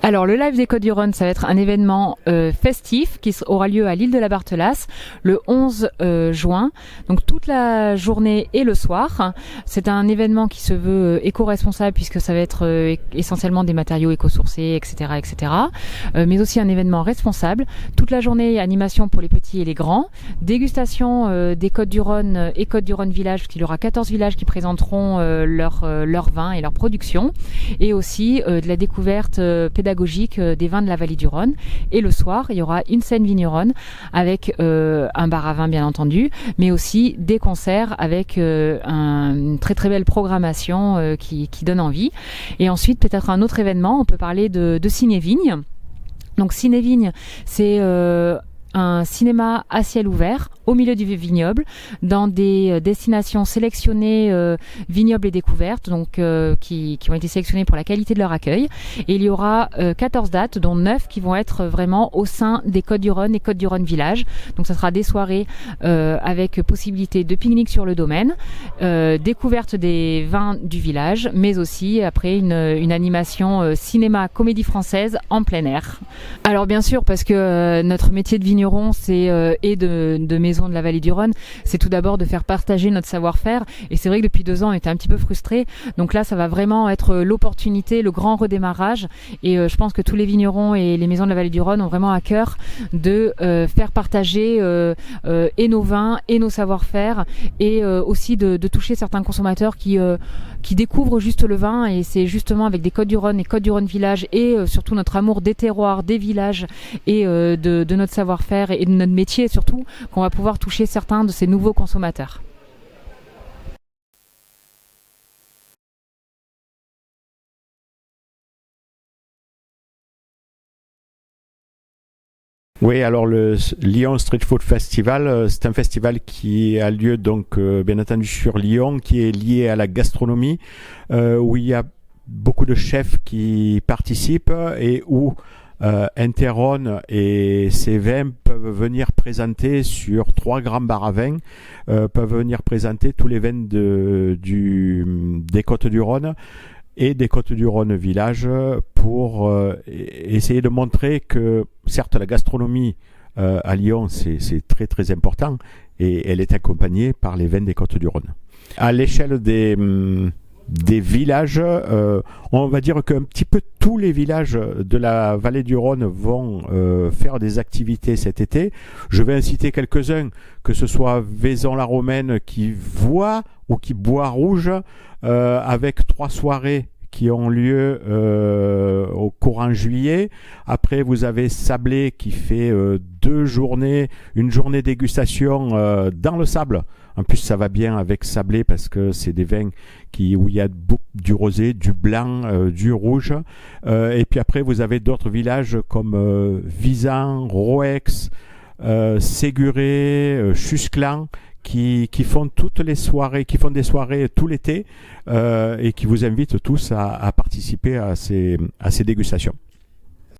Alors le Live des Côtes-du-Rhône, ça va être un événement festif qui aura lieu à l'île de la Barthelasse le 11 juin, donc toute la journée et le soir. C'est un événement qui se veut éco-responsable puisque ça va être essentiellement des matériaux éco-sourcés, etc., etc. Mais aussi un événement responsable. Toute la journée, animation pour les petits et les grands, dégustation des Côtes-du-Rhône et Côtes-du-Rhône Village, parce qu'il y aura 14 villages qui présenteront leur vin et leur production, et aussi de la découverte pédagogique des vins de la vallée du Rhône. Et le soir, il y aura une scène vigneronne avec un bar à vin bien entendu, mais aussi des concerts avec une très très belle programmation qui donne envie. Et ensuite, peut-être un autre événement, on peut parler de Ciné-Vigne. Donc Ciné-Vigne, c'est un cinéma à ciel ouvert au milieu du vignoble, dans des destinations sélectionnées vignobles et découvertes, donc qui ont été sélectionnées pour la qualité de leur accueil. Et il y aura 14 dates, dont 9 qui vont être vraiment au sein des Côtes-du-Rhône et Côtes-du-Rhône Village. Donc ça sera des soirées avec possibilité de pique-nique sur le domaine, découverte des vins du village, mais aussi après une animation cinéma comédie française en plein air. Alors bien sûr, parce que notre métier de vigneron, c'est et de maison de la vallée du Rhône, c'est tout d'abord de faire partager notre savoir-faire. Et c'est vrai que depuis 2 ans, on était un petit peu frustrés. Donc là, ça va vraiment être l'opportunité, le grand redémarrage. Et je pense que tous les vignerons et les maisons de la vallée du Rhône ont vraiment à cœur de faire partager et nos vins et nos savoir-faire, et aussi de toucher certains consommateurs qui découvrent juste le vin. Et c'est justement avec des Côtes-du-Rhône et Côtes-du-Rhône Village, et surtout notre amour des terroirs, des villages et de notre savoir-faire et de notre métier surtout, qu'on va pouvoir toucher certains de ces nouveaux consommateurs. Oui, alors le Lyon Street Food Festival, c'est un festival qui a lieu donc bien entendu sur Lyon, qui est lié à la gastronomie, où il y a beaucoup de chefs qui participent et où Enterron et ses vins peuvent venir présenter sur 3 grands bars à vin, peuvent venir présenter tous les vins des Côtes-du-Rhône et des Côtes-du-Rhône Village pour essayer de montrer que certes la gastronomie à Lyon c'est très très important, et elle est accompagnée par les vins des Côtes-du-Rhône. À l'échelle des villages, on va dire qu'un petit peu tous les villages de la vallée du Rhône vont faire des activités cet été. Je vais en citer quelques-uns, que ce soit Vaison-la-Romaine qui boit rouge, avec 3 soirées qui ont lieu au courant juillet. Après, vous avez Sablé qui fait 2 journées, une journée dégustation dans le sable. En plus, ça va bien avec Sablé parce que c'est des vins où il y a du rosé, du blanc, du rouge. Et puis après, vous avez d'autres villages comme Visan, Roex, Séguré, Chusclan, qui font toutes les soirées, qui font des soirées tout l'été, et qui vous invitent tous à participer à ces dégustations.